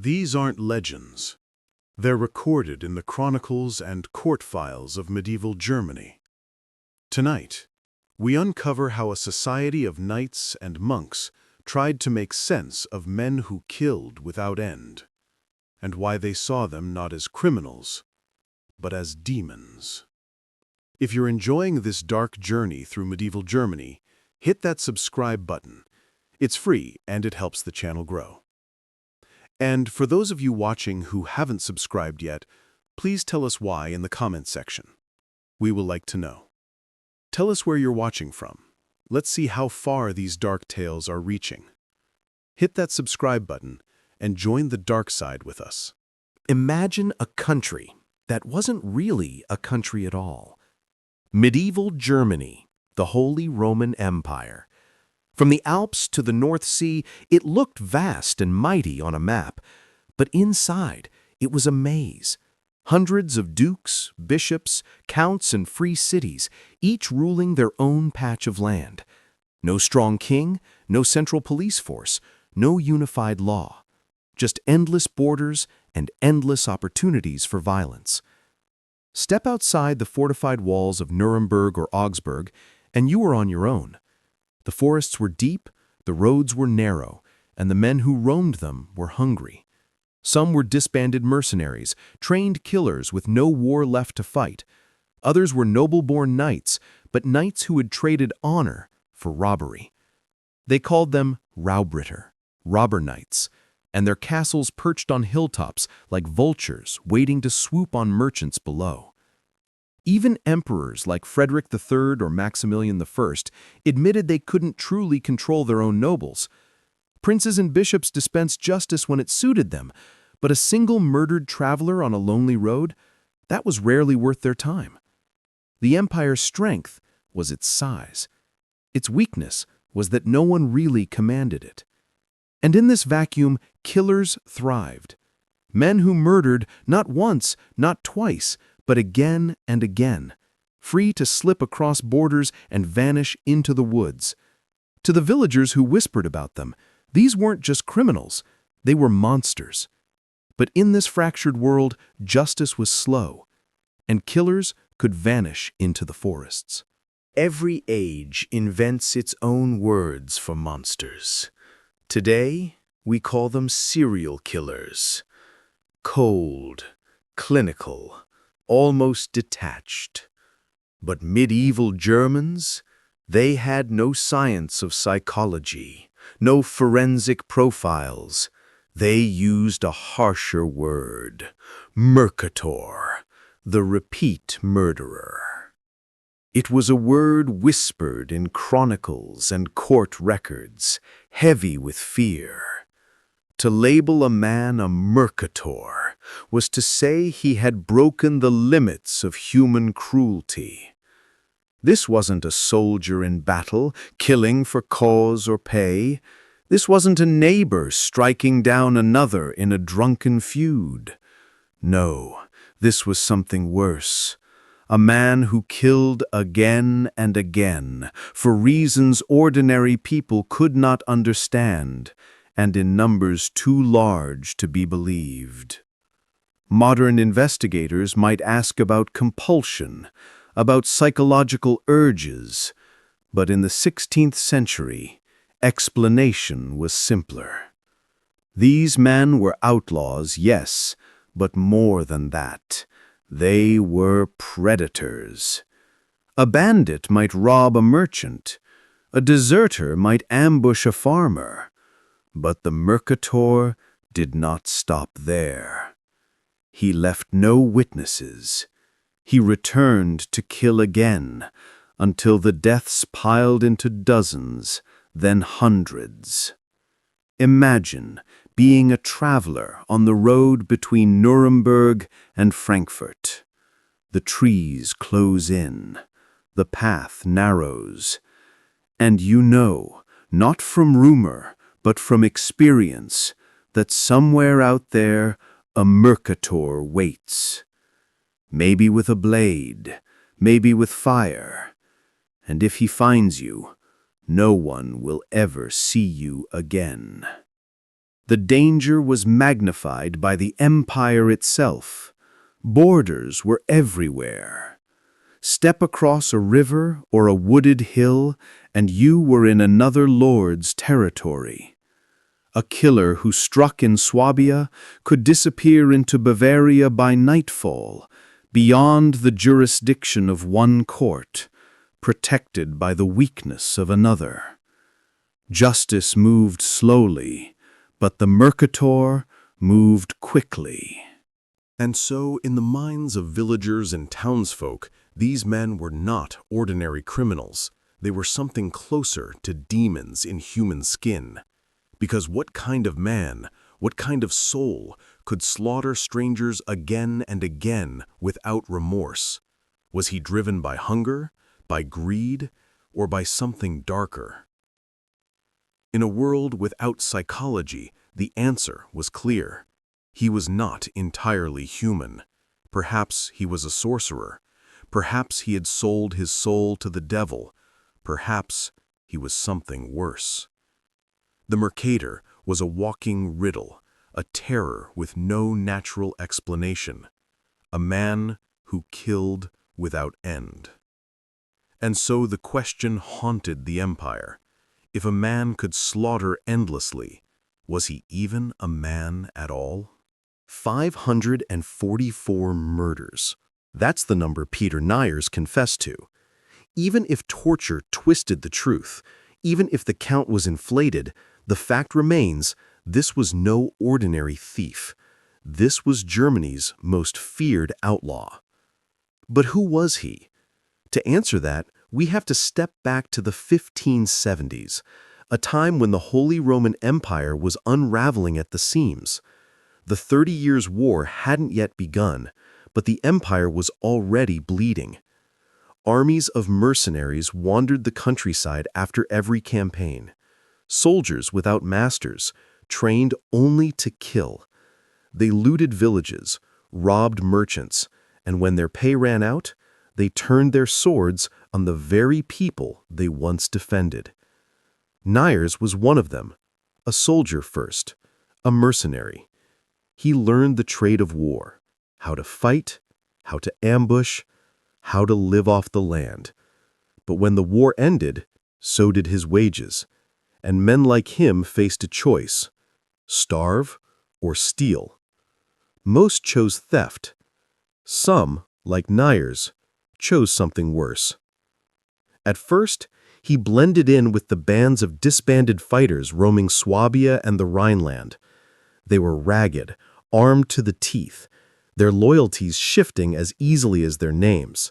These aren't legends. They're recorded in the chronicles and court files of medieval Germany. Tonight, we uncover how a society of knights and monks tried to make sense of men who killed without end, and why they saw them not as criminals, but as demons. If you're enjoying this dark journey through medieval Germany, hit that subscribe button. It's free and it helps the channel grow. And for those of you watching who haven't subscribed yet, please tell us why in the comments section. We will like to know. Tell us where you're watching from. Let's see how far these dark tales are reaching. Hit that subscribe button and join the dark side with us. Imagine a country that wasn't really a country at all. Medieval Germany, the Holy Roman Empire. From the Alps to the North Sea, it looked vast and mighty on a map, but inside it was a maze. Hundreds of dukes, bishops, counts, and free cities, each ruling their own patch of land. No strong king, no central police force, no unified law. Just endless borders and endless opportunities for violence. Step outside the fortified walls of Nuremberg or Augsburg, and you were on your own. The forests were deep, the roads were narrow, and the men who roamed them were hungry. Some were disbanded mercenaries, trained killers with no war left to fight. Others were noble-born knights, but knights who had traded honor for robbery. They called them Raubritter, robber knights, and their castles perched on hilltops like vultures waiting to swoop on merchants below. Even emperors like Frederick III or Maximilian I admitted they couldn't truly control their own nobles. Princes and bishops dispensed justice when it suited them, but a single murdered traveler on a lonely road, that was rarely worth their time. The empire's strength was its size. Its weakness was that no one really commanded it. And in this vacuum, killers thrived. Men who murdered not once, not twice, but again and again, free to slip across borders and vanish into the woods. To the villagers who whispered about them, these weren't just criminals, they were monsters. But in this fractured world, justice was slow, and killers could vanish into the forests. Every age invents its own words for monsters. Today, we call them serial killers. Cold, clinical, almost detached. But medieval Germans, they had no science of psychology, no forensic profiles. They used a harsher word, Mercator, the repeat murderer. It was a word whispered in chronicles and court records, heavy with fear. To label a man a mercator was to say he had broken the limits of human cruelty. This wasn't a soldier in battle, killing for cause or pay. This wasn't a neighbor striking down another in a drunken feud. No, this was something worse. A man who killed again and again for reasons ordinary people could not understand, and in numbers too large to be believed. Modern investigators might ask about compulsion, about psychological urges, but in the 16th century, explanation was simpler. These men were outlaws, yes, but more than that. They were predators. A bandit might rob a merchant. A deserter might ambush a farmer. But the mercator did not stop there. He left no witnesses. He returned to kill again, until the deaths piled into dozens, then hundreds. Imagine being a traveler on the road between Nuremberg and Frankfurt. The trees close in, the path narrows, and you know, not from rumor, but from experience, that somewhere out there a mercator waits. Maybe with a blade, maybe with fire, and if he finds you, no one will ever see you again. The danger was magnified by the empire itself. Borders were everywhere. Step across a river or a wooded hill, and you were in another lord's territory. A killer who struck in Swabia could disappear into Bavaria by nightfall, beyond the jurisdiction of one court, protected by the weakness of another. Justice moved slowly, but the Mercator moved quickly. And so, in the minds of villagers and townsfolk, these men were not ordinary criminals. They were something closer to demons in human skin. Because what kind of man, what kind of soul, could slaughter strangers again and again without remorse? Was he driven by hunger, by greed, or by something darker? In a world without psychology, the answer was clear. He was not entirely human. Perhaps he was a sorcerer. Perhaps he had sold his soul to the devil. Perhaps he was something worse. The Mercator was a walking riddle, a terror with no natural explanation, a man who killed without end. And so the question haunted the empire. If a man could slaughter endlessly, was he even a man at all? 544 murders. That's the number Peter Niers confessed to. Even if torture twisted the truth, even if the count was inflated, the fact remains, this was no ordinary thief. This was Germany's most feared outlaw. But who was he? To answer that, we have to step back to the 1570s, a time when the Holy Roman Empire was unraveling at the seams. The 30 Years' War hadn't yet begun, but the empire was already bleeding. Armies of mercenaries wandered the countryside after every campaign. Soldiers without masters, trained only to kill. They looted villages, robbed merchants, and when their pay ran out, they turned their swords on the very people they once defended. Niers was one of them, a soldier first, a mercenary. He learned the trade of war, how to fight, how to ambush, how to live off the land. But when the war ended, so did his wages, and men like him faced a choice: starve or steal. Most chose theft. Some, like Niers, chose something worse. At first, he blended in with the bands of disbanded fighters roaming Swabia and the Rhineland. They were ragged, armed to the teeth, their loyalties shifting as easily as their names.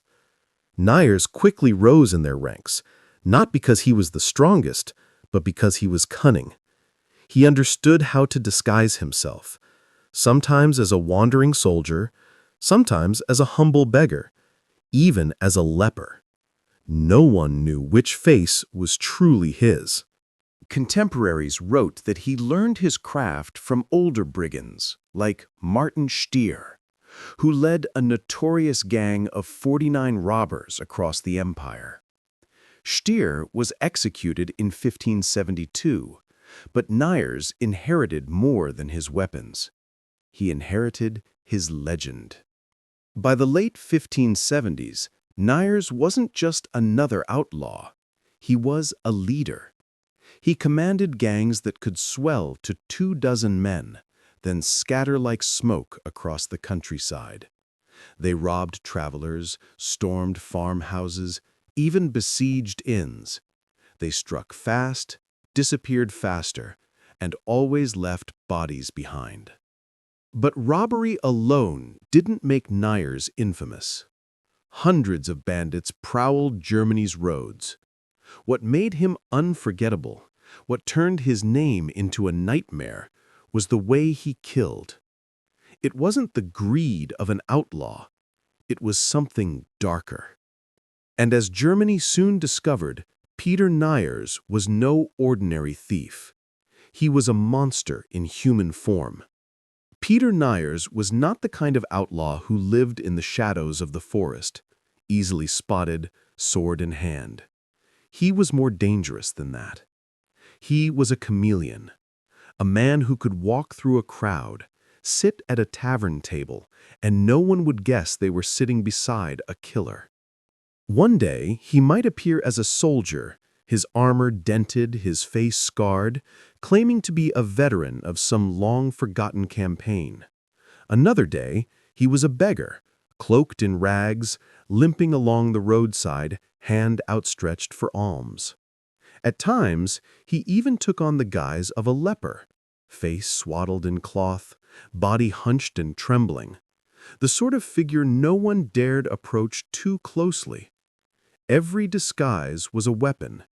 Niers quickly rose in their ranks, not because he was the strongest, but because he was cunning. He understood how to disguise himself, sometimes as a wandering soldier, sometimes as a humble beggar, even as a leper. No one knew which face was truly his. Contemporaries wrote that he learned his craft from older brigands, like Martin Stier, who led a notorious gang of 49 robbers across the empire. Stier was executed in 1572, but Niers inherited more than his weapons. He inherited his legend. By the late 1570s, Niers wasn't just another outlaw. He was a leader. He commanded gangs that could swell to 24 men, then scatter like smoke across the countryside. They robbed travelers, stormed farmhouses, even besieged inns. They struck fast, disappeared faster, and always left bodies behind. But robbery alone didn't make Niers infamous. Hundreds of bandits prowled Germany's roads. What made him unforgettable, what turned his name into a nightmare, was the way he killed. It wasn't the greed of an outlaw. It was something darker. And as Germany soon discovered, Peter Niers was no ordinary thief. He was a monster in human form. Peter Niers was not the kind of outlaw who lived in the shadows of the forest, easily spotted, sword in hand. He was more dangerous than that. He was a chameleon, a man who could walk through a crowd, sit at a tavern table, and no one would guess they were sitting beside a killer. One day, he might appear as a soldier, his armor dented, his face scarred, claiming to be a veteran of some long-forgotten campaign. Another day, he was a beggar, cloaked in rags, limping along the roadside, hand outstretched for alms. At times, he even took on the guise of a leper, face swaddled in cloth, body hunched and trembling, the sort of figure no one dared approach too closely. Every disguise was a weapon,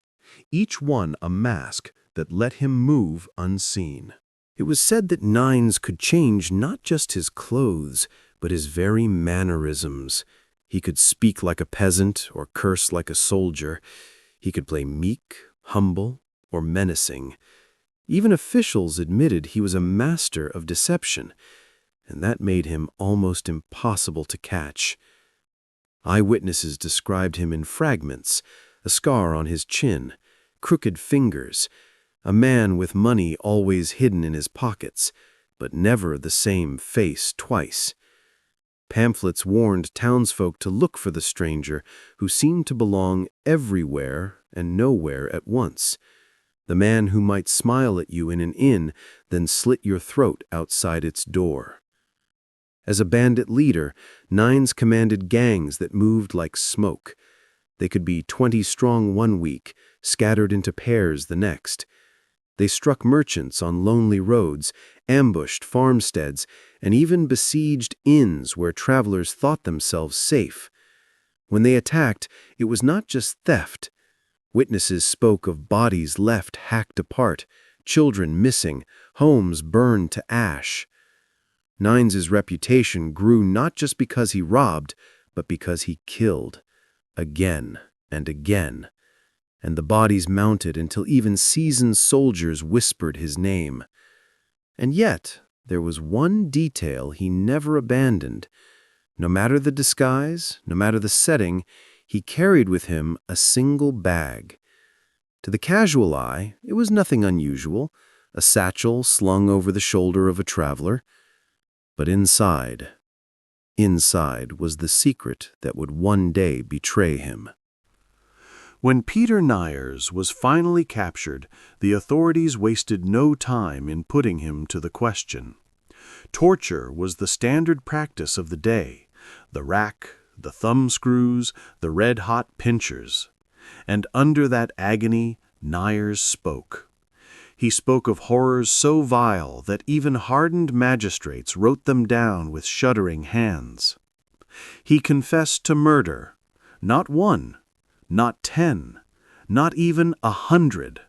each one a mask that let him move unseen. It was said that Niers could change not just his clothes, but his very mannerisms. He could speak like a peasant or curse like a soldier. He could play meek, humble, or menacing. Even officials admitted he was a master of deception, and that made him almost impossible to catch. Eyewitnesses described him in fragments, a scar on his chin, crooked fingers, a man with money always hidden in his pockets, but never the same face twice. Pamphlets warned townsfolk to look for the stranger who seemed to belong everywhere and nowhere at once, the man who might smile at you in an inn, then slit your throat outside its door. As a bandit leader, Niers commanded gangs that moved like smoke. They could be 20 strong one week, scattered into pairs the next. They struck merchants on lonely roads, ambushed farmsteads, and even besieged inns where travelers thought themselves safe. When they attacked, it was not just theft. Witnesses spoke of bodies left hacked apart, children missing, homes burned to ash. Niers' reputation grew not just because he robbed, but because he killed, again and again. And the bodies mounted until even seasoned soldiers whispered his name. And yet, there was one detail he never abandoned. No matter the disguise, no matter the setting, he carried with him a single bag. To the casual eye, it was nothing unusual, a satchel slung over the shoulder of a traveler. But inside was the secret that would one day betray him. When Peter Niers was finally captured, the authorities wasted no time in putting him to the question. Torture was the standard practice of the day, the rack, the thumbscrews, the red-hot pincers. And under that agony, Niers spoke. He spoke of horrors so vile that even hardened magistrates wrote them down with shuddering hands. He confessed to murder, not 1, not 10, not even 100,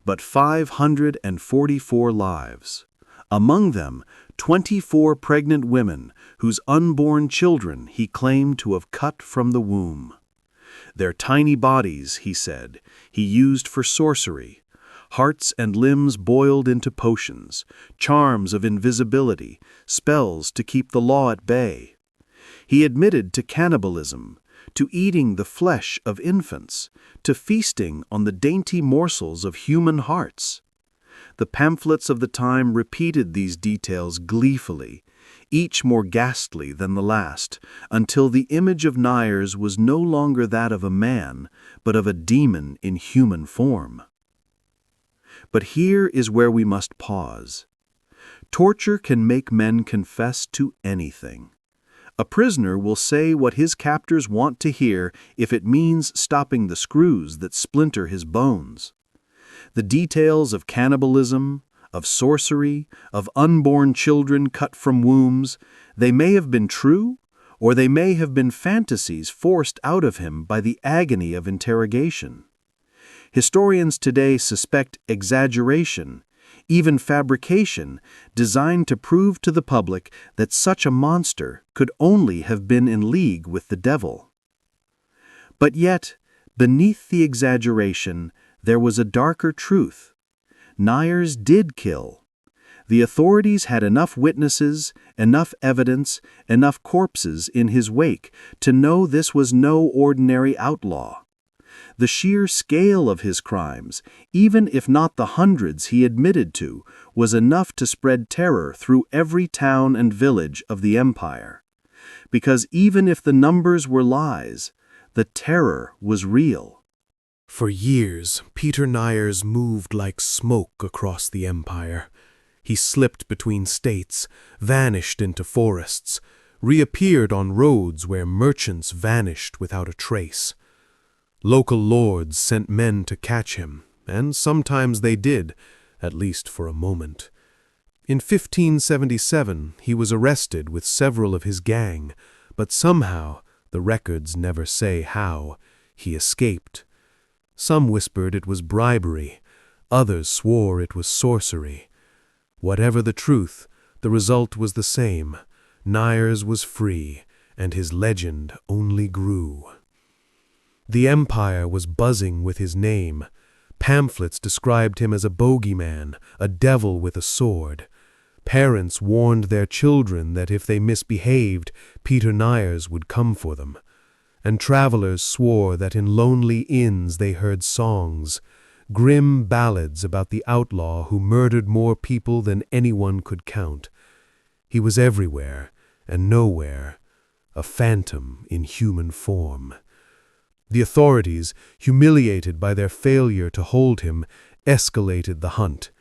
but 544 lives. Among them, 24 pregnant women whose unborn children he claimed to have cut from the womb. Their tiny bodies, he said, he used for sorcery, hearts and limbs boiled into potions, charms of invisibility, spells to keep the law at bay. He admitted to cannibalism, to eating the flesh of infants, to feasting on the dainty morsels of human hearts. The pamphlets of the time repeated these details gleefully, each more ghastly than the last, until the image of Niers was no longer that of a man, but of a demon in human form. But here is where we must pause. Torture can make men confess to anything. A prisoner will say what his captors want to hear if it means stopping the screws that splinter his bones. The details of cannibalism, of sorcery, of unborn children cut from wombs, they may have been true, or they may have been fantasies forced out of him by the agony of interrogation. Historians today suspect exaggeration, even fabrication, designed to prove to the public that such a monster could only have been in league with the devil. But yet, beneath the exaggeration, there was a darker truth. Niers did kill. The authorities had enough witnesses, enough evidence, enough corpses in his wake to know this was no ordinary outlaw. The sheer scale of his crimes, even if not the hundreds he admitted to, was enough to spread terror through every town and village of the empire. Because even if the numbers were lies, the terror was real. For years, Peter Niers moved like smoke across the empire. He slipped between states, vanished into forests, reappeared on roads where merchants vanished without a trace. Local lords sent men to catch him, and sometimes they did, at least for a moment. In 1577, he was arrested with several of his gang, but somehow, the records never say how, he escaped. Some whispered it was bribery, others swore it was sorcery. Whatever the truth, the result was the same. Niers was free, and his legend only grew. The empire was buzzing with his name. Pamphlets described him as a bogeyman, a devil with a sword. Parents warned their children that if they misbehaved, Peter Niers would come for them. And travelers swore that in lonely inns they heard songs, grim ballads about the outlaw who murdered more people than anyone could count. He was everywhere and nowhere, a phantom in human form. The authorities, humiliated by their failure to hold him, escalated the hunt.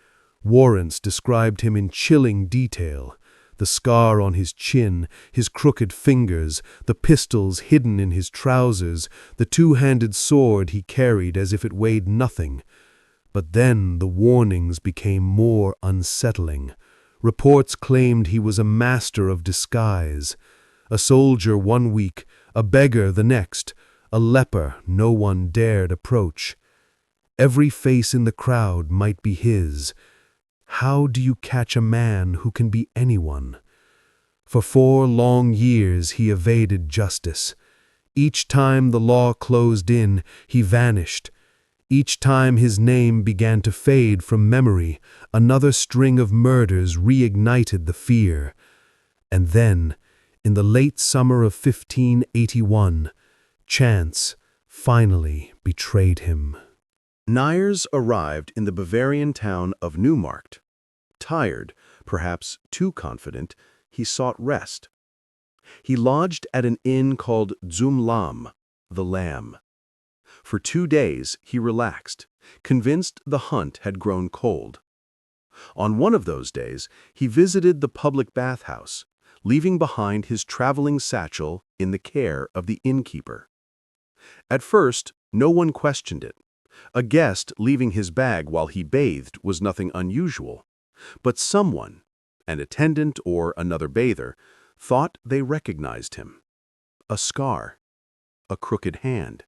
Warrants described him in chilling detail: the scar on his chin, his crooked fingers, the pistols hidden in his trousers, the two-handed sword he carried as if it weighed nothing. But then the warnings became more unsettling. Reports claimed he was a master of disguise. A soldier one week, a beggar the next, a leper no one dared approach. Every face in the crowd might be his. How do you catch a man who can be anyone? For 4 long years he evaded justice. Each time the law closed in, he vanished. Each time his name began to fade from memory, another string of murders reignited the fear. And then, in the late summer of 1581, chance finally betrayed him. Niers arrived in the Bavarian town of Neumarkt. Tired, perhaps too confident, he sought rest. He lodged at an inn called Zum Lamm, the Lamb. For 2 days he relaxed, convinced the hunt had grown cold. On one of those days, he visited the public bathhouse, leaving behind his traveling satchel in the care of the innkeeper. At first, no one questioned it. A guest leaving his bag while he bathed was nothing unusual. But someone, an attendant or another bather, thought they recognized him. A scar, a crooked hand,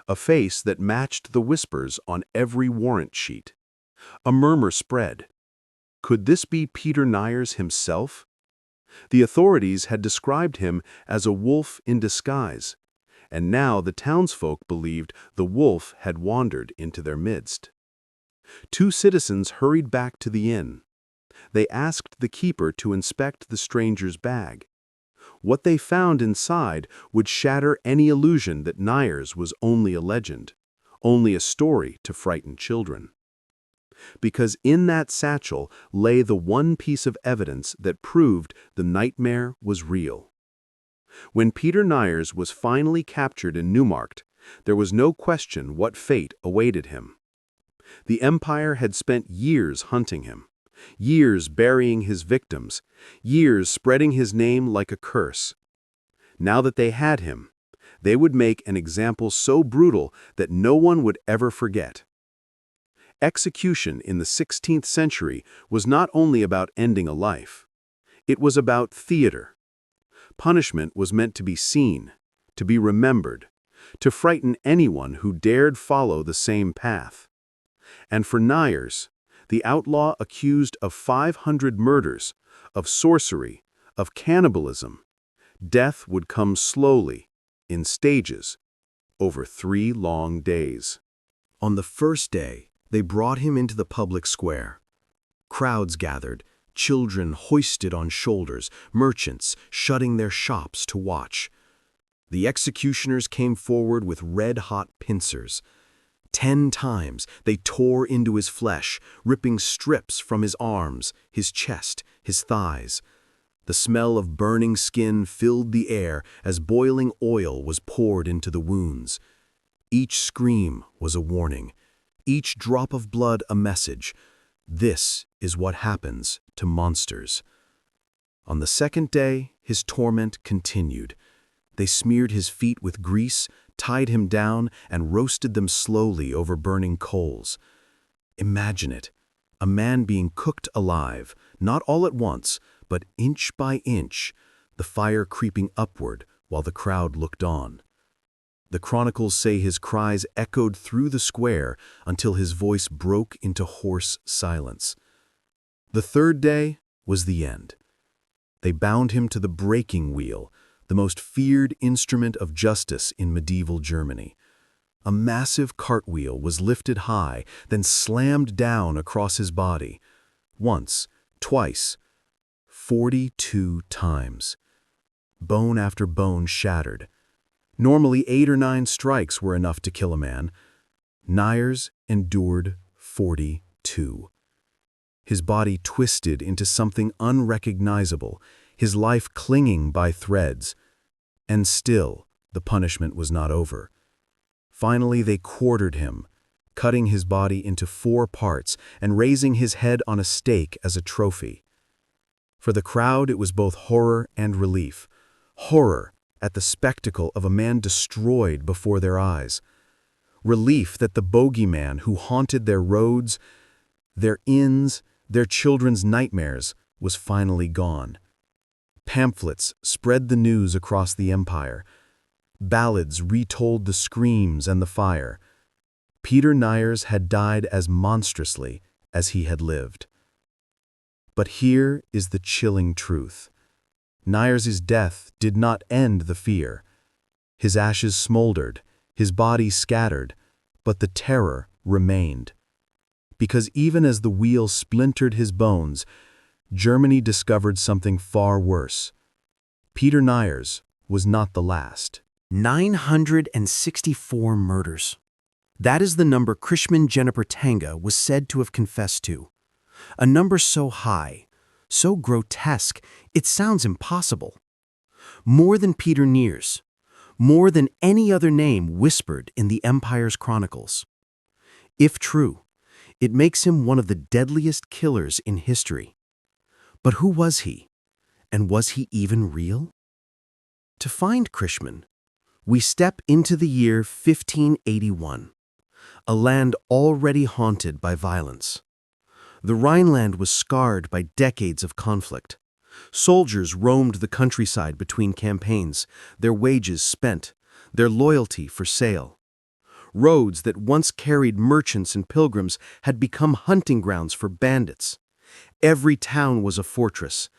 a face that matched the whispers on every warrant sheet. A murmur spread. Could this be Peter Niers himself? The authorities had described him as a wolf in disguise, and now the townsfolk believed the wolf had wandered into their midst. 2 citizens hurried back to the inn. They asked the keeper to inspect the stranger's bag. What they found inside would shatter any illusion that Niers was only a legend, only a story to frighten children. Because in that satchel lay the one piece of evidence that proved the nightmare was real. When Peter Niers was finally captured in Neumarkt, there was no question what fate awaited him. The empire had spent years hunting him, years burying his victims, years spreading his name like a curse. Now that they had him, they would make an example so brutal that no one would ever forget. Execution in the 16th century was not only about ending a life. It was about theater. Punishment was meant to be seen, to be remembered, to frighten anyone who dared follow the same path. And for Niers, the outlaw accused of 500 murders, of sorcery, of cannibalism, death would come slowly, in stages, over 3 long days. On the first day, they brought him into the public square. Crowds gathered, children hoisted on shoulders, merchants shutting their shops to watch. The executioners came forward with red-hot pincers. 10 times they tore into his flesh, ripping strips from his arms, his chest, his thighs. The smell of burning skin filled the air as boiling oil was poured into the wounds. Each scream was a warning, each drop of blood a message. This is what happens to monsters. On the second day, his torment continued. They smeared his feet with grease, tied him down, and roasted them slowly over burning coals. Imagine it, a man being cooked alive, not all at once, but inch by inch, the fire creeping upward while the crowd looked on. The chronicles say his cries echoed through the square until his voice broke into hoarse silence. The third day was the end. They bound him to the breaking wheel, the most feared instrument of justice in medieval Germany. A massive cartwheel was lifted high, then slammed down across his body. Once, twice, 42 times. Bone after bone shattered. Normally 8 or 9 strikes were enough to kill a man. Niers endured 42. His body twisted into something unrecognizable, his life clinging by threads. And still, the punishment was not over. Finally, they quartered him, cutting his body into 4 parts and raising his head on a stake as a trophy. For the crowd, it was both horror and relief. Horror at the spectacle of a man destroyed before their eyes. Relief that the bogeyman who haunted their roads, their inns, their children's nightmares, was finally gone. Pamphlets spread the news across the empire. Ballads retold the screams and the fire. Peter Niers had died as monstrously as he had lived. But here is the chilling truth. Niers's death did not end the fear. His ashes smoldered, his body scattered, but the terror remained. Because even as the wheel splintered his bones, Germany discovered something far worse. Peter Niers was not the last. 964 murders. That is the number Christman Genipperteinga was said to have confessed to. A number so high, so grotesque, it sounds impossible. More than Peter Niers, more than any other name whispered in the Empire's chronicles. If true, it makes him one of the deadliest killers in history. But who was he? And was he even real? To find Christman, we step into the year 1581, a land already haunted by violence. The Rhineland was scarred by decades of conflict. Soldiers roamed the countryside between campaigns, their wages spent, their loyalty for sale. Roads that once carried merchants and pilgrims had become hunting grounds for bandits. Every town was a fortress.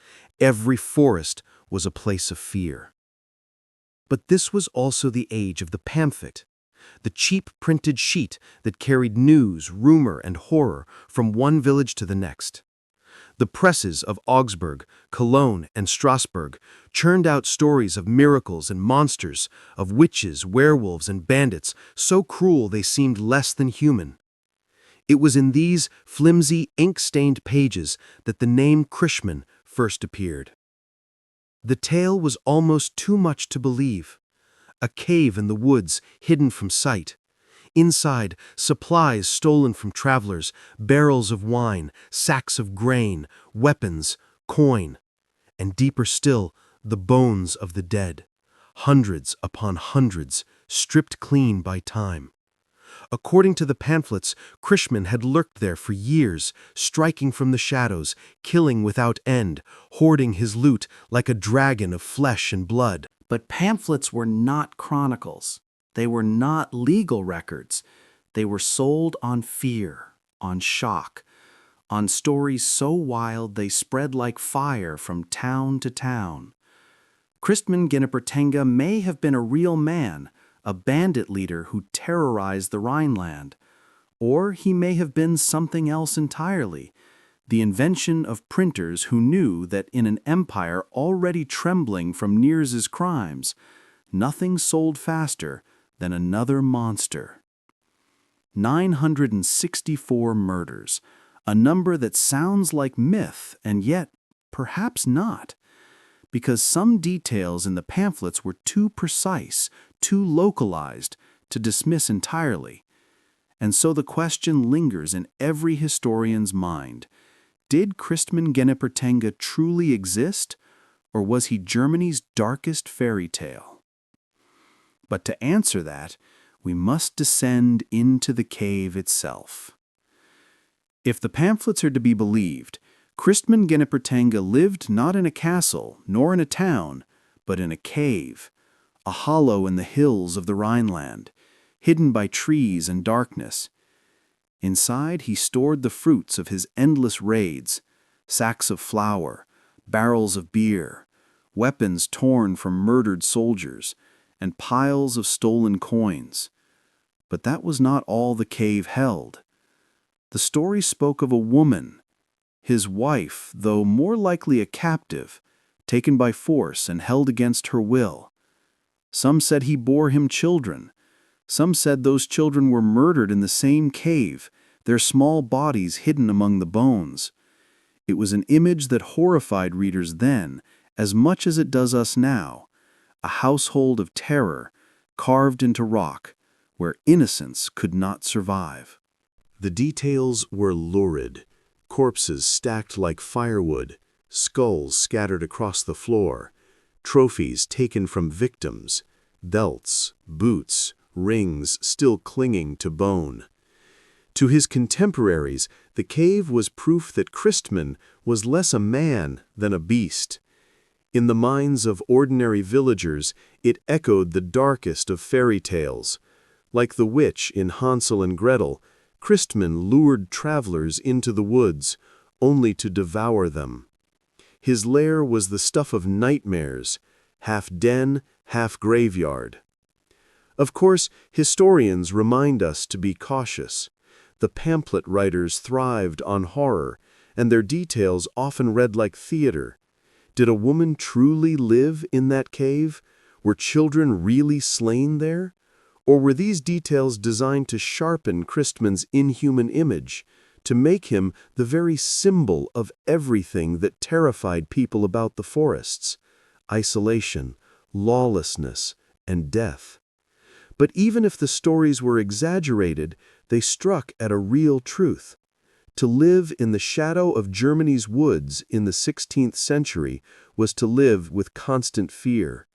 Every forest was a place of fear. But this was also the age of the pamphlet, the cheap printed sheet that carried news, rumor, and horror from one village to the next. The presses of Augsburg, Cologne, and Strasbourg churned out stories of miracles and monsters, of witches, werewolves, and bandits, so cruel they seemed less than human. It was in these flimsy, ink-stained pages that the name Christman first appeared. The tale was almost too much to believe. A cave in the woods, hidden from sight. Inside, supplies stolen from travelers, barrels of wine, sacks of grain, weapons, coin. And deeper still, the bones of the dead. Hundreds upon hundreds, stripped clean by time. According to the pamphlets, Christman had lurked there for years, striking from the shadows, killing without end, hoarding his loot like a dragon of flesh and blood. But pamphlets were not chronicles. They were not legal records. They were sold on fear, on shock, on stories so wild they spread like fire from town to town. Christman Genipperteinga may have been a real man, a bandit leader who terrorized the Rhineland. Or he may have been something else entirely, the invention of printers who knew that in an empire already trembling from Niers's crimes, nothing sold faster than another monster. 964 murders, a number that sounds like myth and yet perhaps not, because some details in the pamphlets were too precise, too localized to dismiss entirely. And so the question lingers in every historian's mind. Did Christman Genipperteinga truly exist, or was he Germany's darkest fairy tale? But to answer that, we must descend into the cave itself. If the pamphlets are to be believed, Christman Genipperteinga lived not in a castle, nor in a town, but in a cave, a hollow in the hills of the Rhineland, hidden by trees and darkness. Inside he stored the fruits of his endless raids, sacks of flour, barrels of beer, weapons torn from murdered soldiers, and piles of stolen coins. But that was not all the cave held. The story spoke of a woman, his wife, though more likely a captive, taken by force and held against her will. Some said he bore him children. Some said those children were murdered in the same cave, their small bodies hidden among the bones. It was an image that horrified readers then as much as it does us now, a household of terror carved into rock where innocence could not survive. The details were lurid. Corpses stacked like firewood, skulls scattered across the floor, trophies taken from victims, belts, boots, rings still clinging to bone. To his contemporaries, the cave was proof that Christman was less a man than a beast. In the minds of ordinary villagers, it echoed the darkest of fairy tales. Like the witch in Hansel and Gretel, Christman lured travelers into the woods, only to devour them. His lair was the stuff of nightmares, half den, half graveyard. Of course, historians remind us to be cautious. The pamphlet writers thrived on horror, and their details often read like theater. Did a woman truly live in that cave? Were children really slain there? Or were these details designed to sharpen Christman's inhuman image, to make him the very symbol of everything that terrified people about the forests: isolation, lawlessness, and death? But even if the stories were exaggerated, they struck at a real truth. To live in the shadow of Germany's woods in the 16th century was to live with constant fear.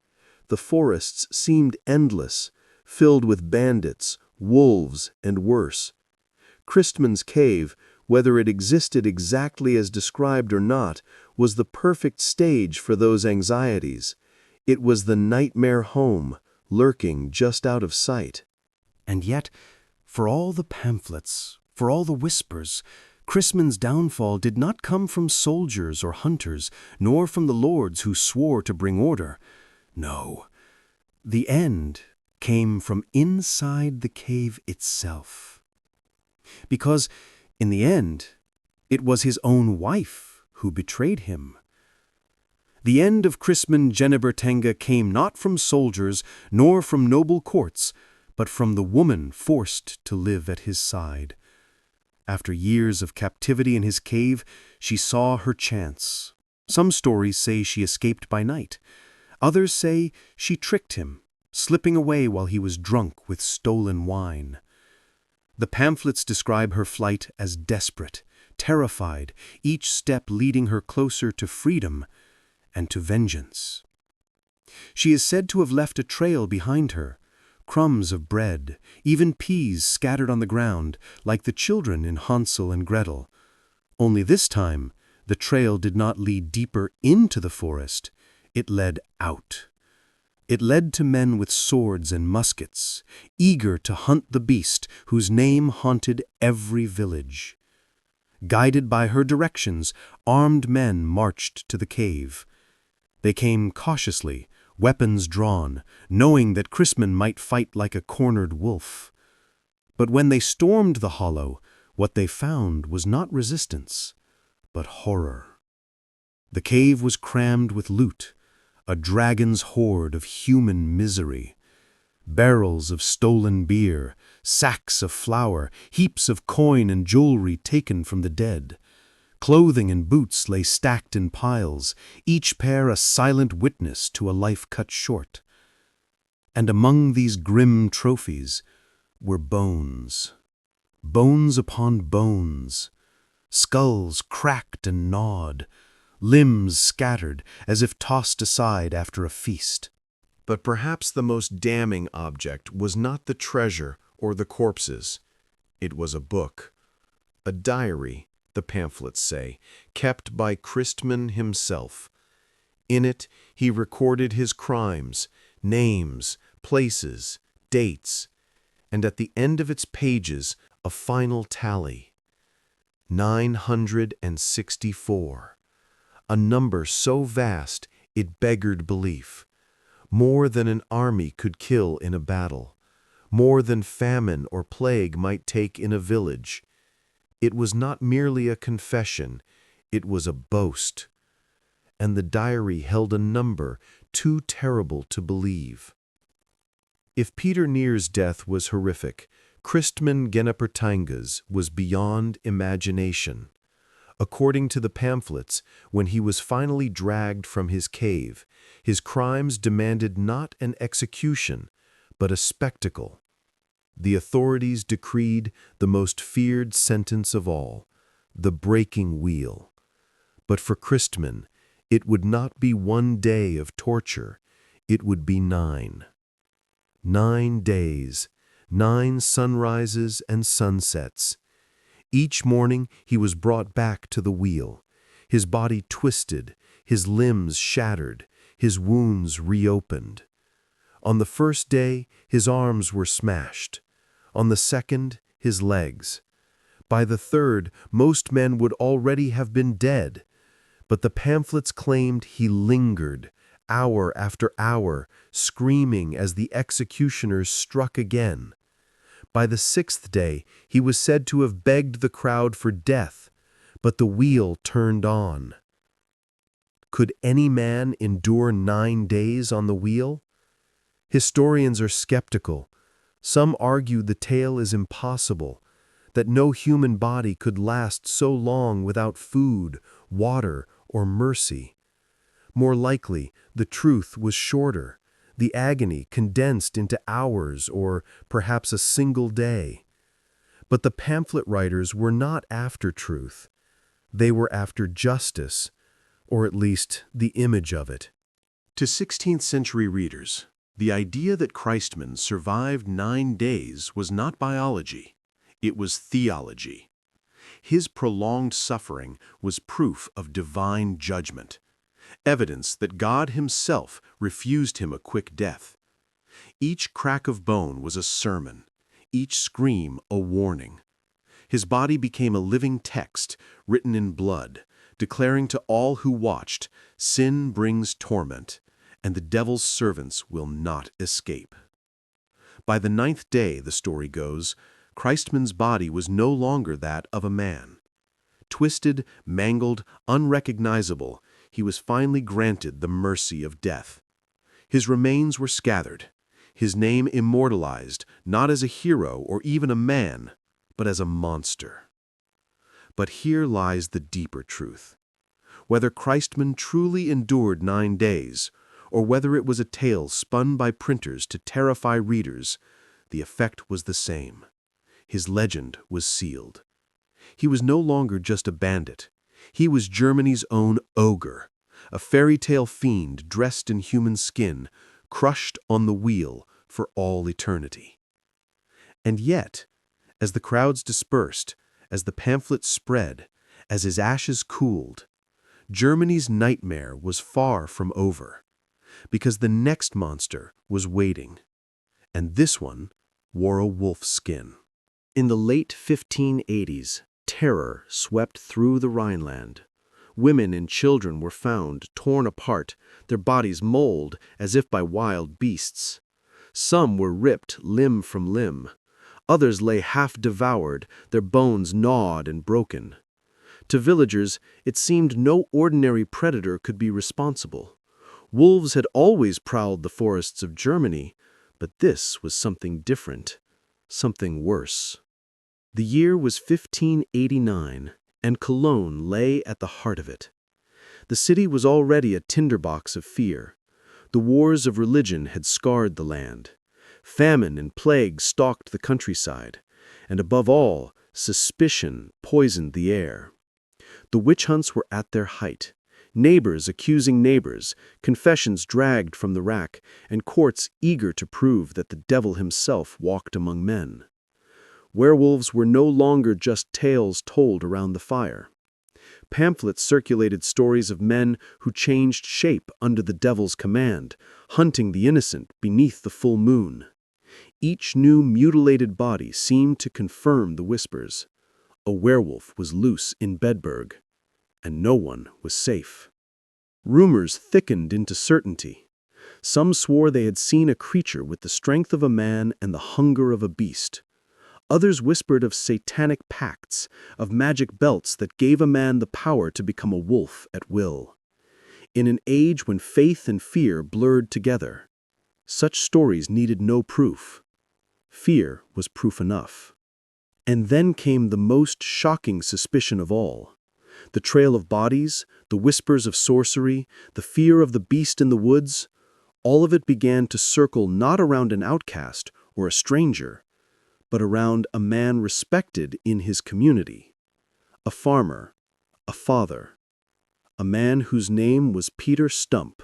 The forests seemed endless, filled with bandits, wolves, and worse. Christman's cave, whether it existed exactly as described or not, was the perfect stage for those anxieties. It was the nightmare home, lurking just out of sight. And yet, for all the pamphlets, for all the whispers, Christman's downfall did not come from soldiers or hunters, nor from the lords who swore to bring order. No, the end came from inside the cave itself. Because, in the end, it was his own wife who betrayed him. The end of Christman Genipperteinga came not from soldiers nor from noble courts, but from the woman forced to live at his side. After years of captivity in his cave, she saw her chance. Some stories say she escaped by night. Others say she tricked him, slipping away while he was drunk with stolen wine. The pamphlets describe her flight as desperate, terrified, each step leading her closer to freedom and to vengeance. She is said to have left a trail behind her, crumbs of bread, even peas scattered on the ground, like the children in Hansel and Gretel. Only this time, the trail did not lead deeper into the forest, it led out. It led to men with swords and muskets, eager to hunt the beast whose name haunted every village. Guided by her directions, armed men marched to the cave. They came cautiously, weapons drawn, knowing that Christman might fight like a cornered wolf. But when they stormed the hollow, what they found was not resistance, but horror. The cave was crammed with loot, a dragon's hoard of human misery. Barrels of stolen beer, sacks of flour, heaps of coin and jewelry taken from the dead. Clothing and boots lay stacked in piles, each pair a silent witness to a life cut short. And among these grim trophies were bones. Bones upon bones, skulls cracked and gnawed, limbs scattered as if tossed aside after a feast. But perhaps the most damning object was not the treasure or the corpses. It was a book, a diary, the pamphlets say, kept by Christman himself. In it he recorded his crimes, names, places, dates, and at the end of its pages a final tally. 964. A number so vast it beggared belief. More than an army could kill in a battle. More than famine or plague might take in a village. It was not merely a confession, it was a boast. And the diary held a number too terrible to believe. If Peter Niers' death was horrific, Christman Genipperteinga's was beyond imagination. According to the pamphlets, when he was finally dragged from his cave, his crimes demanded not an execution, but a spectacle. The authorities decreed the most feared sentence of all, the breaking wheel. But for Christman, it would not be 1 day of torture, it would be 9. 9 days, 9 sunrises and sunsets. Each morning he was brought back to the wheel, his body twisted, his limbs shattered, his wounds reopened. On the first day, his arms were smashed. On the second, his legs. By the third, most men would already have been dead. But the pamphlets claimed he lingered, hour after hour, screaming as the executioners struck again. By the 6th day, he was said to have begged the crowd for death, but the wheel turned on. Could any man endure 9 days on the wheel? Historians are skeptical. Some argue the tale is impossible, that no human body could last so long without food, water, or mercy. More likely, the truth was shorter, the agony condensed into hours or perhaps a single day. But the pamphlet writers were not after truth. They were after justice, or at least the image of it. To 16th century readers, the idea that Christman survived 9 days was not biology, it was theology. His prolonged suffering was proof of divine judgment, evidence that God himself refused him a quick death. Each crack of bone was a sermon, each scream a warning. His body became a living text written in blood, declaring to all who watched, sin brings torment, and the devil's servants will not escape. By the 9th day, the story goes, Christman's body was no longer that of a man. Twisted, mangled, unrecognizable, he was finally granted the mercy of death. His remains were scattered, his name immortalized, not as a hero or even a man, but as a monster. But here lies the deeper truth. Whether Christman truly endured 9 days, or whether it was a tale spun by printers to terrify readers, the effect was the same. His legend was sealed. He was no longer just a bandit. He was Germany's own ogre, a fairy tale fiend dressed in human skin, crushed on the wheel for all eternity. And yet, as the crowds dispersed, as the pamphlets spread, as his ashes cooled, Germany's nightmare was far from over, because the next monster was waiting, and this one wore a wolf skin. In the late 1580s, terror swept through the Rhineland. Women and children were found torn apart, their bodies mauled as if by wild beasts. Some were ripped limb from limb. Others lay half-devoured, their bones gnawed and broken. To villagers, it seemed no ordinary predator could be responsible. Wolves had always prowled the forests of Germany, But this was something different, something worse. The year was 1589, and Cologne lay at the heart of it. The city was already a tinderbox of fear. The wars of religion had scarred the land. Famine and plague stalked the countryside, and above all, suspicion poisoned the air. The witch hunts were at their height. Neighbors accusing neighbors, confessions dragged from the rack, and courts eager to prove that the devil himself walked among men. Werewolves were no longer just tales told around the fire. Pamphlets circulated stories of men who changed shape under the devil's command, hunting the innocent beneath the full moon. Each new mutilated body seemed to confirm the whispers. A werewolf was loose in Bedberg, and no one was safe. Rumors thickened into certainty. Some swore they had seen a creature with the strength of a man and the hunger of a beast. Others whispered of satanic pacts, of magic belts that gave a man the power to become a wolf at will. In an age when faith and fear blurred together, such stories needed no proof. Fear was proof enough. And then came the most shocking suspicion of all. The trail of bodies, the whispers of sorcery, the fear of the beast in the woods, all of it began to circle not around an outcast or a stranger, but around a man respected in his community. A farmer, a father, a man whose name was Peter Stumpf.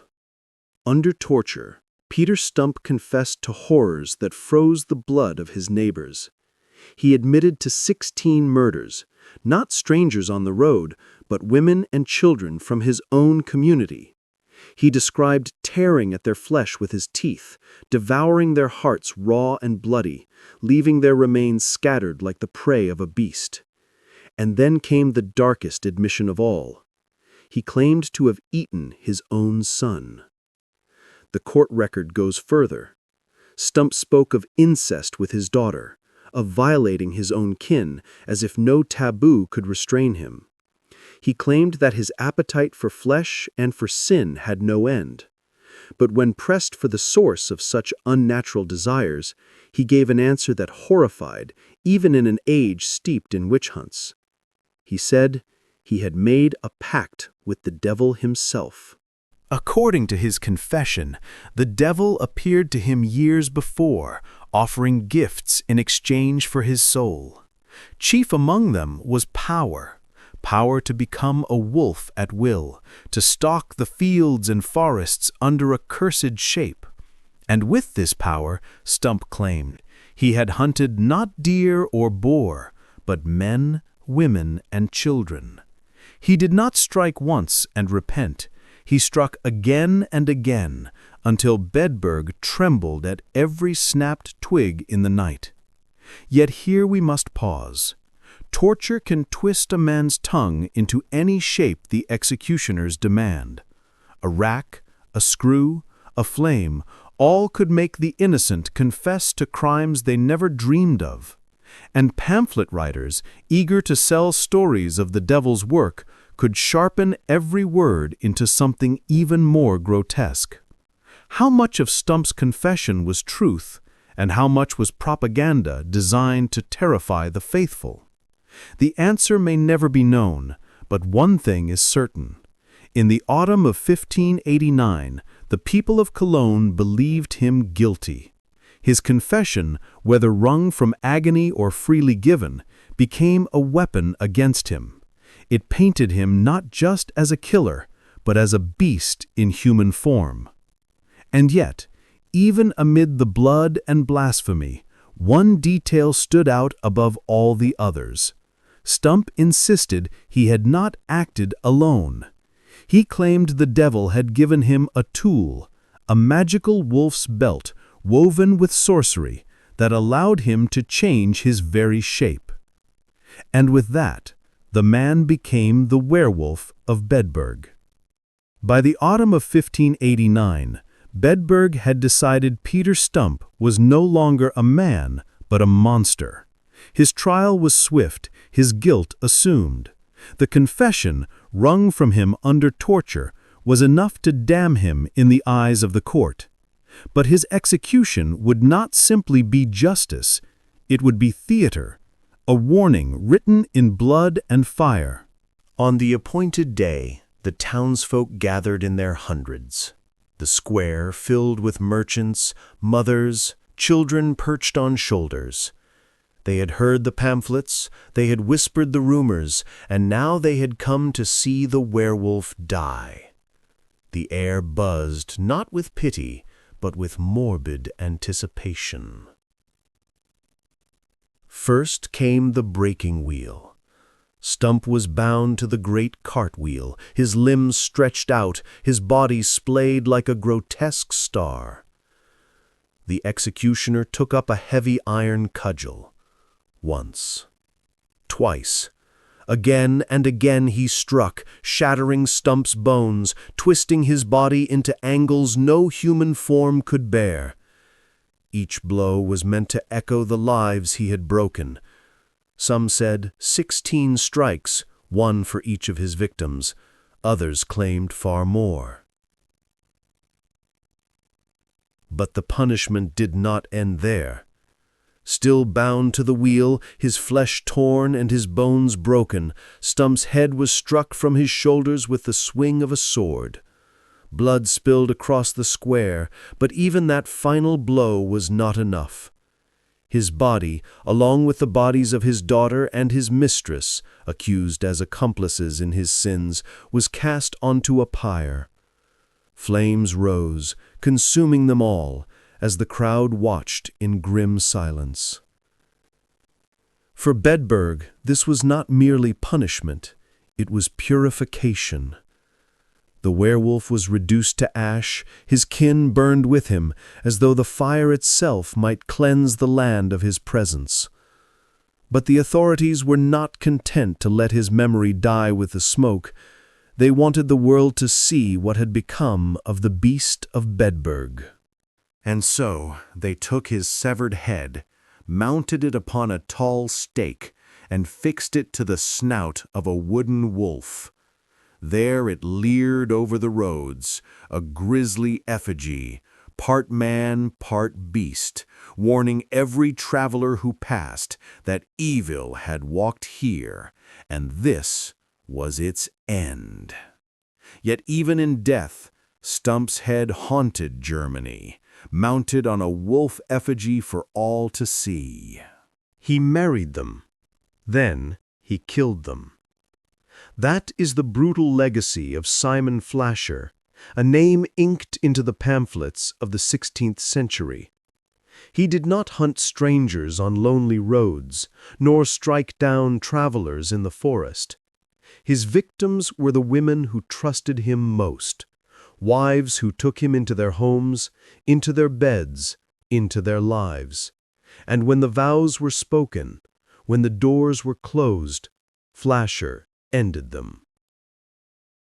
Under torture, Peter Stumpf confessed to horrors that froze the blood of his neighbors. He admitted to 16 murders, not strangers on the road, but women and children from his own community. He described tearing at their flesh with his teeth, devouring their hearts raw and bloody, leaving their remains scattered like the prey of a beast. And then came the darkest admission of all. He claimed to have eaten his own son. The court record goes further. Stump spoke of incest with his daughter, of violating his own kin, as if no taboo could restrain him. He claimed that his appetite for flesh and for sin had no end. But when pressed for the source of such unnatural desires, he gave an answer that horrified, even in an age steeped in witch hunts. He said he had made a pact with the devil himself. According to his confession, the devil appeared to him years before, offering gifts in exchange for his soul. Chief among them was power. Power to become a wolf at will, to stalk the fields and forests under a cursed shape. And with this power, Stump claimed, he had hunted not deer or boar, but men, women, and children. He did not strike once and repent. He struck again and again, until Bedberg trembled at every snapped twig in the night. Yet here we must pause. Torture can twist a man's tongue into any shape the executioners demand. A rack, a screw, a flame, all could make the innocent confess to crimes they never dreamed of. And pamphlet writers, eager to sell stories of the devil's work, could sharpen every word into something even more grotesque. How much of Stump's confession was truth, and how much was propaganda designed to terrify the faithful? The answer may never be known, but one thing is certain. In the autumn of 1589, the people of Cologne believed him guilty. His confession, whether wrung from agony or freely given, became a weapon against him. It painted him not just as a killer, but as a beast in human form. And yet, even amid the blood and blasphemy, one detail stood out above all the others. Stump insisted he had not acted alone. He claimed the devil had given him a tool, a magical wolf's belt woven with sorcery that allowed him to change his very shape. And with that, the man became the werewolf of Bedberg. By the autumn of 1589, Bedberg had decided Peter Stumpf was no longer a man, but a monster. His trial was swift, his guilt assumed. The confession, wrung from him under torture, was enough to damn him in the eyes of the court. But his execution would not simply be justice, it would be theater, a warning written in blood and fire. On the appointed day, the townsfolk gathered in their hundreds. The square filled with merchants, mothers, children perched on shoulders. They had heard the pamphlets, they had whispered the rumors, and now they had come to see the werewolf die. The air buzzed not with pity, but with morbid anticipation. First came the breaking wheel. Stump was bound to the great cartwheel, his limbs stretched out, his body splayed like a grotesque star. The executioner took up a heavy iron cudgel. Once, twice, again and again he struck, shattering Stump's bones, twisting his body into angles no human form could bear. Each blow was meant to echo the lives he had broken. Some said 16 strikes, one for each of his victims. Others claimed far more. But the punishment did not end there. Still bound to the wheel, his flesh torn and his bones broken, Stump's head was struck from his shoulders with the swing of a sword. Blood spilled across the square, but even that final blow was not enough. His body, along with the bodies of his daughter and his mistress, accused as accomplices in his sins, was cast onto a pyre. Flames rose, consuming them all, as the crowd watched in grim silence. For Bedberg, this was not merely punishment, it was purification. The werewolf was reduced to ash, his kin burned with him, as though the fire itself might cleanse the land of his presence. But the authorities were not content to let his memory die with the smoke. They wanted the world to see what had become of the beast of Bedburg. And so they took his severed head, mounted it upon a tall stake, and fixed it to the snout of a wooden wolf. There it leered over the roads, a grisly effigy, part man, part beast, warning every traveler who passed that evil had walked here, and this was its end. Yet even in death, Stump's head haunted Germany, mounted on a wolf effigy for all to see. He married them. Then he killed them. That is the brutal legacy of Simon Flasher, a name inked into the pamphlets of the 16th century. He did not hunt strangers on lonely roads, nor strike down travelers in the forest. His victims were the women who trusted him most, wives who took him into their homes, into their beds, into their lives. And when the vows were spoken, when the doors were closed, Flasher ended them.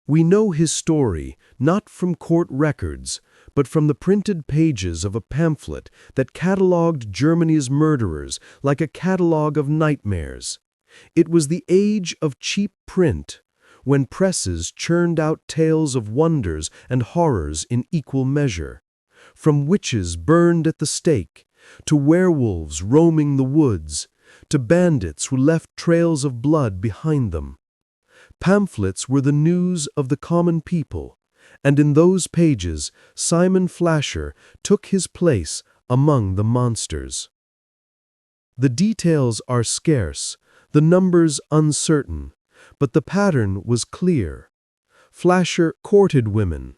We know his story not from court records, but from the printed pages of a pamphlet that catalogued Germany's murderers like a catalogue of nightmares. It was the age of cheap print, when presses churned out tales of wonders and horrors in equal measure, from witches burned at the stake, to werewolves roaming the woods, to bandits who left trails of blood behind them. Pamphlets were the news of the common people, and in those pages Simon Flasher took his place among the monsters. The details are scarce, the numbers uncertain, but the pattern was clear. Flasher courted women,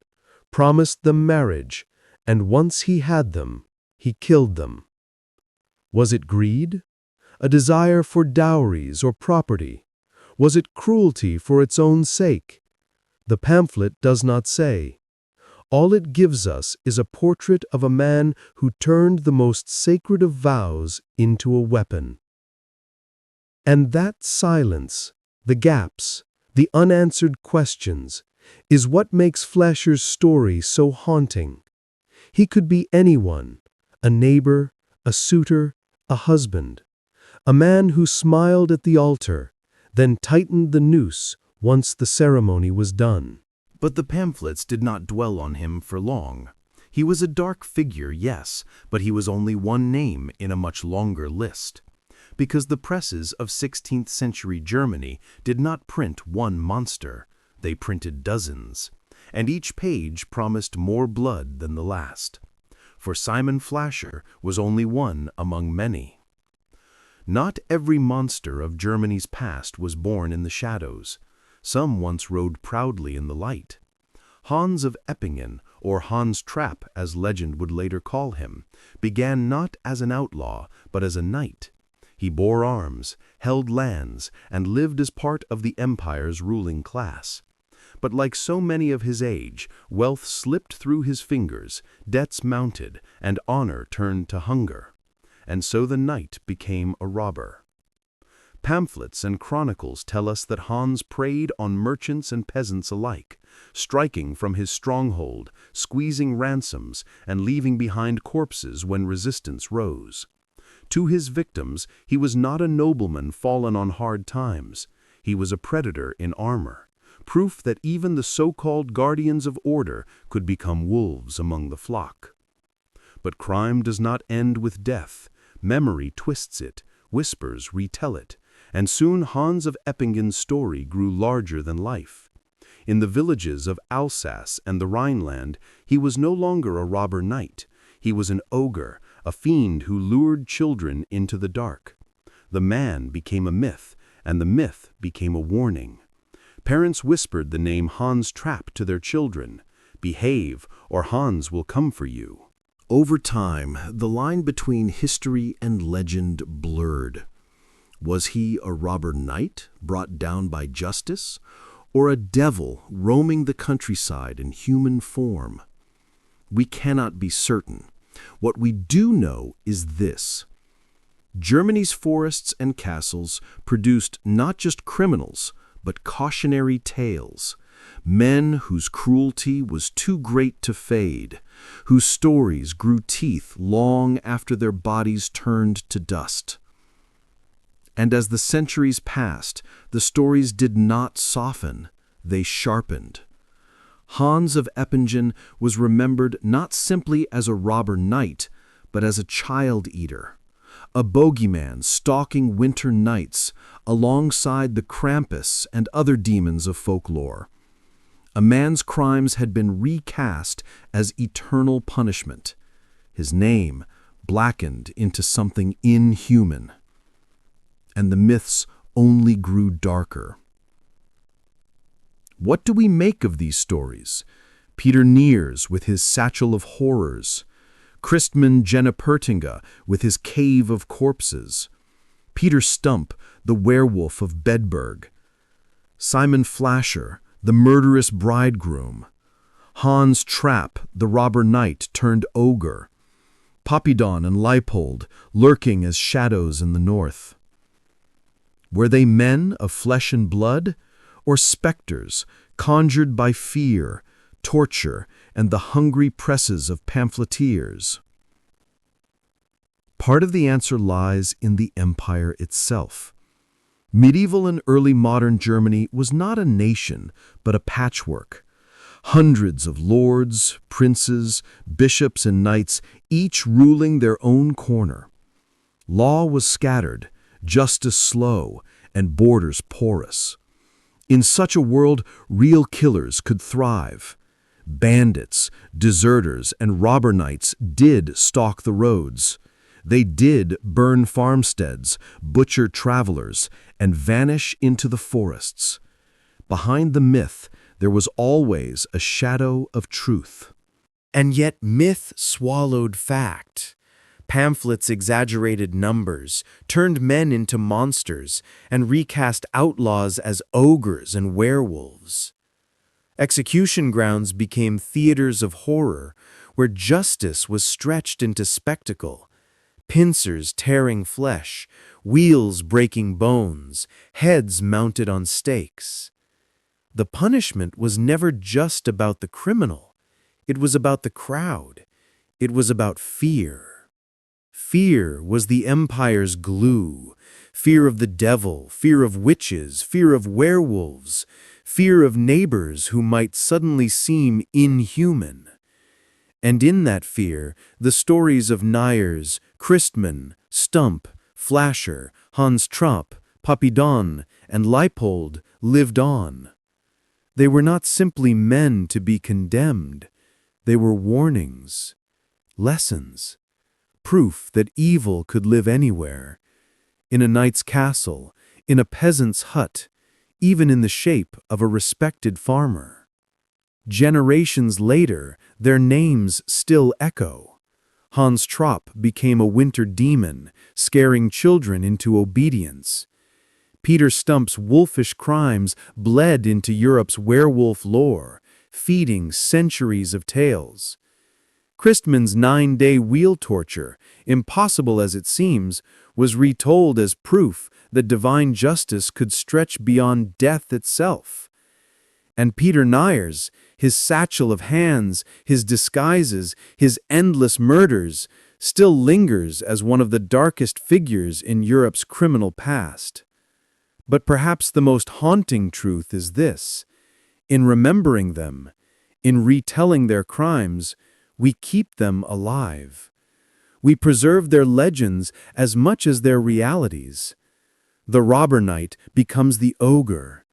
promised them marriage, and once he had them, he killed them. Was it greed? A desire for dowries or property? Was it cruelty for its own sake? The pamphlet does not say. All it gives us is a portrait of a man who turned the most sacred of vows into a weapon. And that silence, the gaps, the unanswered questions, is what makes Flasher's story so haunting. He could be anyone, a neighbor, a suitor, a husband, a man who smiled at the altar, then tightened the noose once the ceremony was done. But the pamphlets did not dwell on him for long. He was a dark figure, yes, but he was only one name in a much longer list. Because the presses of 16th century Germany did not print one monster, they printed dozens, and each page promised more blood than the last. For Simon Flasher was only one among many. Not every monster of Germany's past was born in the shadows. Some once rode proudly in the light. Hans of Eppingen, or Hans Trap as legend would later call him, began not as an outlaw, but as a knight. He bore arms, held lands, and lived as part of the empire's ruling class. But like so many of his age, wealth slipped through his fingers, debts mounted, and honor turned to hunger. And so the knight became a robber. Pamphlets and chronicles tell us that Hans preyed on merchants and peasants alike, striking from his stronghold, squeezing ransoms, and leaving behind corpses when resistance rose. To his victims, he was not a nobleman fallen on hard times. He was a predator in armor, proof that even the so-called guardians of order could become wolves among the flock. But crime does not end with death. Memory twists it, whispers retell it, and soon Hans of Eppingen's story grew larger than life. In the villages of Alsace and the Rhineland, he was no longer a robber knight. He was an ogre, a fiend who lured children into the dark. The man became a myth, and the myth became a warning. Parents whispered the name Hans Trap to their children. Behave, or Hans will come for you. Over time, the line between history and legend blurred. Was he a robber knight brought down by justice, or a devil roaming the countryside in human form? We cannot be certain. What we do know is this. Germany's forests and castles produced not just criminals, but cautionary tales. Men whose cruelty was too great to fade, whose stories grew teeth long after their bodies turned to dust. And as the centuries passed, the stories did not soften, they sharpened. Hans of Eppingen was remembered not simply as a robber knight, but as a child-eater, a bogeyman stalking winter nights alongside the Krampus and other demons of folklore. A man's crimes had been recast as eternal punishment, his name blackened into something inhuman. And the myths only grew darker. What do we make of these stories? Peter Niers with his satchel of horrors, Christman Genipperteinga with his cave of corpses, Peter Stumpf, the werewolf of Bedburg, Simon Flasher, the murderous bridegroom, Hans Trap, the robber knight turned ogre, Poppydon and Leipold lurking as shadows in the north. Were they men of flesh and blood, or specters conjured by fear, torture, and the hungry presses of pamphleteers? Part of the answer lies in the empire itself. Medieval and early modern Germany was not a nation, but a patchwork. Hundreds of lords, princes, bishops, and knights, each ruling their own corner. Law was scattered, justice slow, and borders porous. In such a world, real killers could thrive. Bandits, deserters, and robber knights did stalk the roads. They did burn farmsteads, butcher travelers, and vanish into the forests. Behind the myth, there was always a shadow of truth. And yet myth swallowed fact. Pamphlets exaggerated numbers, turned men into monsters, and recast outlaws as ogres and werewolves. Execution grounds became theaters of horror, where justice was stretched into spectacle. Pincers tearing flesh, wheels breaking bones, heads mounted on stakes. The punishment was never just about the criminal. It was about the crowd. It was about fear. Fear was the empire's glue. Fear of the devil, fear of witches, fear of werewolves, fear of neighbors who might suddenly seem inhuman. And in that fear, the stories of Niers, Christman, Stump, Flasher, Hans Trapp, Papidon, and Leipold lived on. They were not simply men to be condemned. They were warnings, lessons, proof that evil could live anywhere, in a knight's castle, in a peasant's hut, even in the shape of a respected farmer. Generations later, their names still echo. Hans Trapp became a winter demon, scaring children into obedience. Peter Stumpf's wolfish crimes bled into Europe's werewolf lore, feeding centuries of tales. Christman's 9-day wheel torture, impossible as it seems, was retold as proof that divine justice could stretch beyond death itself. And Peter Niers, his satchel of hands, his disguises, his endless murders, still lingers as one of the darkest figures in Europe's criminal past. But perhaps the most haunting truth is this: in remembering them, in retelling their crimes, we keep them alive. We preserve their legends as much as their realities. The robber knight becomes the ogre.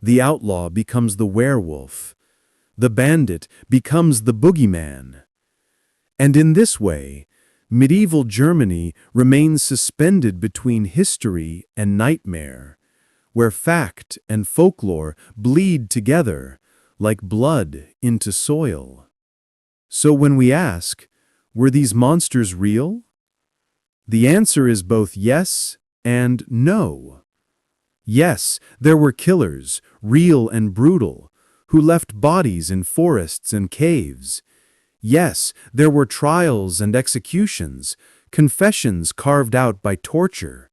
The outlaw becomes the werewolf. The bandit becomes the boogeyman. And in this way, medieval Germany remains suspended between history and nightmare, where fact and folklore bleed together like blood into soil. So when we ask, were these monsters real? The answer is both yes and no. Yes, there were killers, real and brutal, who left bodies in forests and caves. Yes, there were trials and executions, confessions carved out by torture.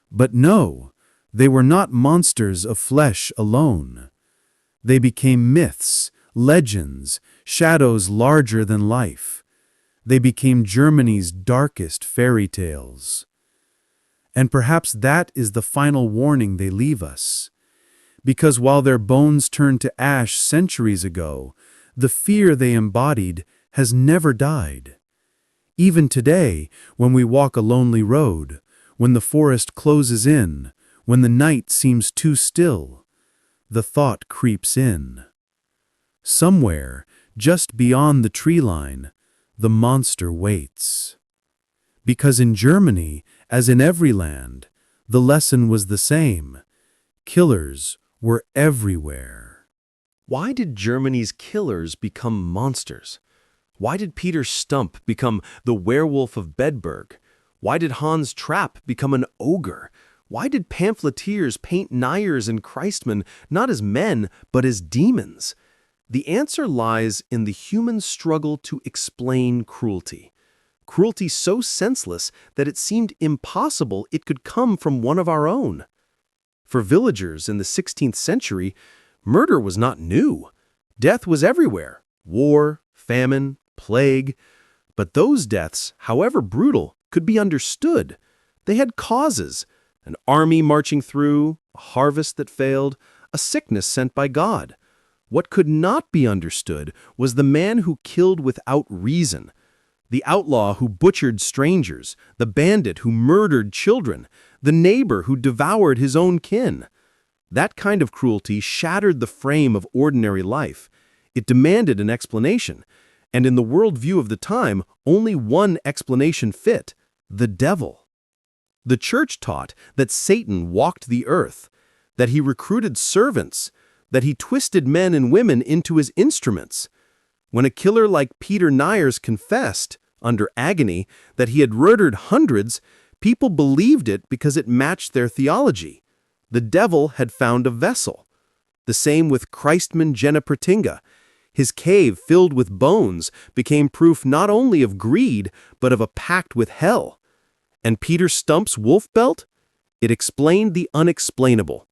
But no, they were not monsters of flesh alone. They became myths, legends, shadows larger than life. They became Germany's darkest fairy tales. And perhaps that is the final warning they leave us. Because while their bones turned to ash centuries ago, the fear they embodied has never died. Even today, when we walk a lonely road, when the forest closes in, when the night seems too still, the thought creeps in. Somewhere, just beyond the tree line, the monster waits. Because in Germany, as in every land, the lesson was the same. Killers were everywhere. Why did Germany's killers become monsters? Why did Peter Stumpf become the werewolf of Bedburg? Why did Hans Trapp become an ogre? Why did pamphleteers paint Niers and Christman not as men, but as demons? The answer lies in the human struggle to explain cruelty. Cruelty so senseless that it seemed impossible it could come from one of our own. For villagers in the 16th century, murder was not new. Death was everywhere: war, famine, plague. But those deaths, however brutal, could be understood. They had causes: an army marching through, a harvest that failed, a sickness sent by God. What could not be understood was the man who killed without reason, the outlaw who butchered strangers, the bandit who murdered children, the neighbor who devoured his own kin. That kind of cruelty shattered the frame of ordinary life. It demanded an explanation, and in the worldview of the time, only one explanation fit: the devil. The church taught that Satan walked the earth, that he recruited servants, that he twisted men and women into his instruments. When a killer like Peter Niers confessed, under agony, that he had murdered hundreds, people believed it because it matched their theology. The devil had found a vessel. The same with Christman Genipperteinga. His cave, filled with bones, became proof not only of greed, but of a pact with hell. And Peter Stumpf's wolf belt? It explained the unexplainable.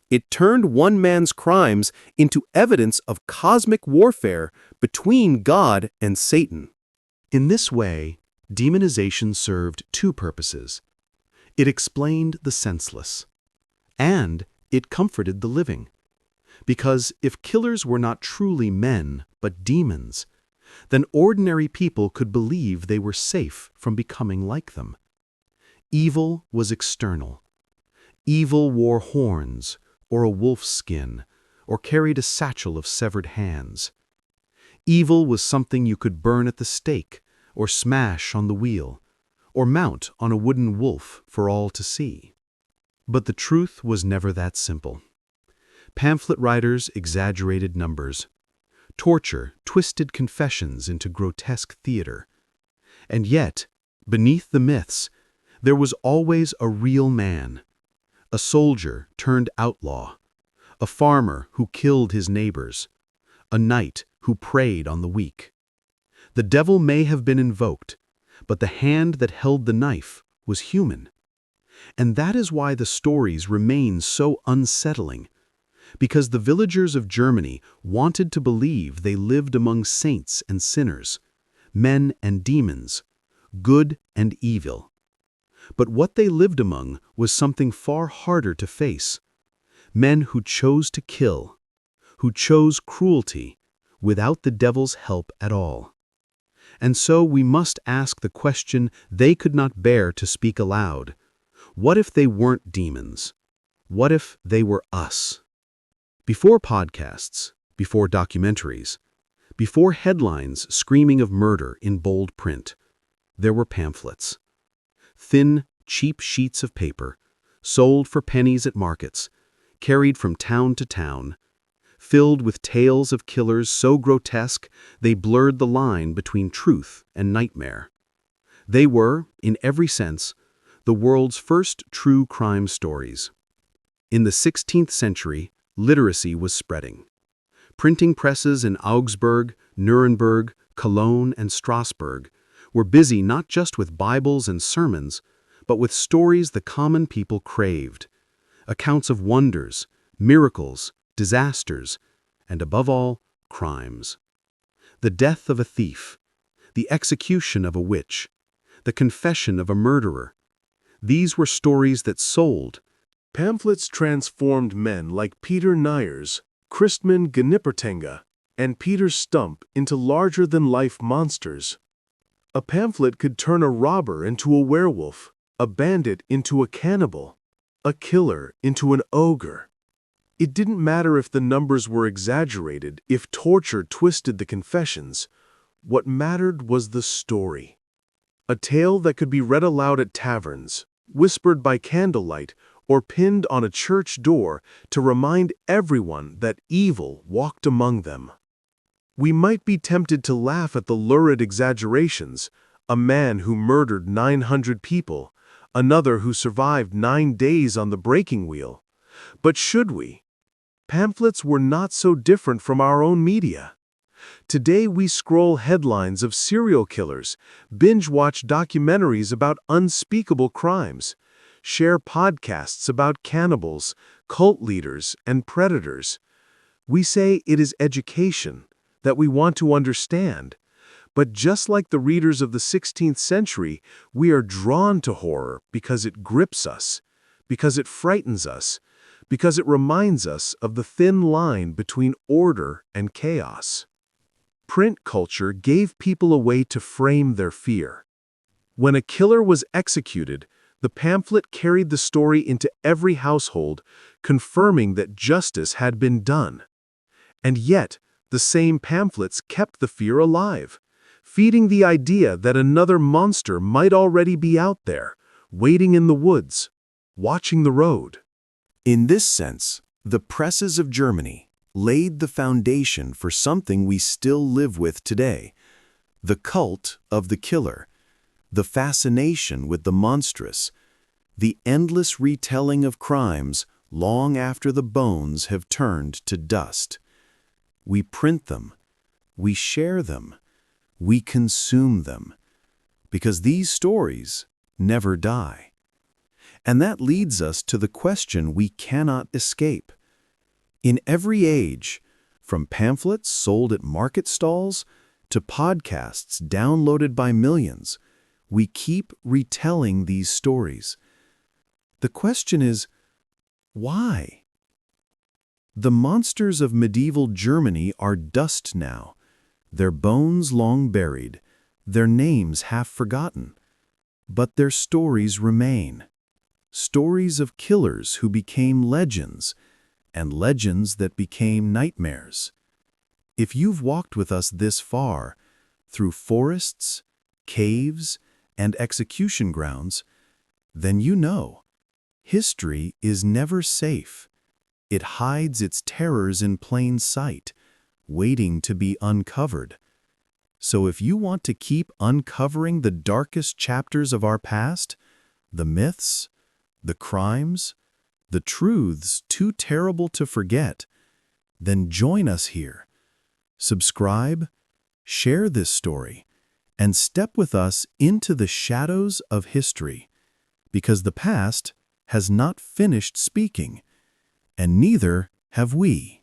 It turned one man's crimes into evidence of cosmic warfare between God and Satan. In this way, demonization served two purposes. It explained the senseless, and it comforted the living. Because if killers were not truly men, but demons, then ordinary people could believe they were safe from becoming like them. Evil was external. Evil wore horns, or a wolf's skin, or carried a satchel of severed hands. Evil was something you could burn at the stake, or smash on the wheel, or mount on a wooden wolf for all to see. But the truth was never that simple. Pamphlet writers exaggerated numbers. Torture twisted confessions into grotesque theater. And yet, beneath the myths, there was always a real man, a soldier turned outlaw, a farmer who killed his neighbors, a knight who preyed on the weak. The devil may have been invoked, but the hand that held the knife was human. And that is why the stories remain so unsettling, because the villagers of Germany wanted to believe they lived among saints and sinners, men and demons, good and evil. But what they lived among was something far harder to face. Men who chose to kill, who chose cruelty, without the devil's help at all. And so we must ask the question they could not bear to speak aloud. What if they weren't demons? What if they were us? Before podcasts, before documentaries, before headlines screaming of murder in bold print, there were pamphlets. Thin, cheap sheets of paper, sold for pennies at markets, carried from town to town, filled with tales of killers so grotesque they blurred the line between truth and nightmare. They were, in every sense, the world's first true crime stories. In the 16th century, literacy was spreading. Printing presses in Augsburg, Nuremberg, Cologne, and Strasbourg were busy not just with Bibles and sermons, but with stories the common people craved, accounts of wonders, miracles, disasters, and above all, crimes. The death of a thief, the execution of a witch, the confession of a murderer. These were stories that sold. Pamphlets transformed men like Peter Niers, Christman, Genipperteinga, and Peter Stumpf into larger-than-life monsters. A pamphlet could turn a robber into a werewolf, a bandit into a cannibal, a killer into an ogre. It didn't matter if the numbers were exaggerated, if torture twisted the confessions. What mattered was the story. A tale that could be read aloud at taverns, whispered by candlelight, or pinned on a church door to remind everyone that evil walked among them. We might be tempted to laugh at the lurid exaggerations, a man who murdered 900 people, another who survived 9 days on the breaking wheel. But should we? Pamphlets were not so different from our own media. Today we scroll headlines of serial killers, binge-watch documentaries about unspeakable crimes, share podcasts about cannibals, cult leaders, and predators. We say it is education, that we want to understand. But just like the readers of the 16th century, we are drawn to horror because it grips us, because it frightens us, because it reminds us of the thin line between order and chaos. Print culture gave people a way to frame their fear. When a killer was executed, the pamphlet carried the story into every household, confirming that justice had been done. And yet, the same pamphlets kept the fear alive, feeding the idea that another monster might already be out there, waiting in the woods, watching the road. In this sense, the presses of Germany laid the foundation for something we still live with today, the cult of the killer, the fascination with the monstrous, the endless retelling of crimes long after the bones have turned to dust. We print them, we share them, we consume them, because these stories never die. And that leads us to the question we cannot escape. In every age, from pamphlets sold at market stalls to podcasts downloaded by millions, we keep retelling these stories. The question is, why? The monsters of medieval Germany are dust now, their bones long buried, their names half forgotten. But their stories remain. Stories of killers who became legends, and legends that became nightmares. If you've walked with us this far, through forests, caves, and execution grounds, then you know, history is never safe. It hides its terrors in plain sight, waiting to be uncovered. So if you want to keep uncovering the darkest chapters of our past, the myths, the crimes, the truths too terrible to forget, then join us here. Subscribe, share this story, and step with us into the shadows of history, because the past has not finished speaking, and neither have we.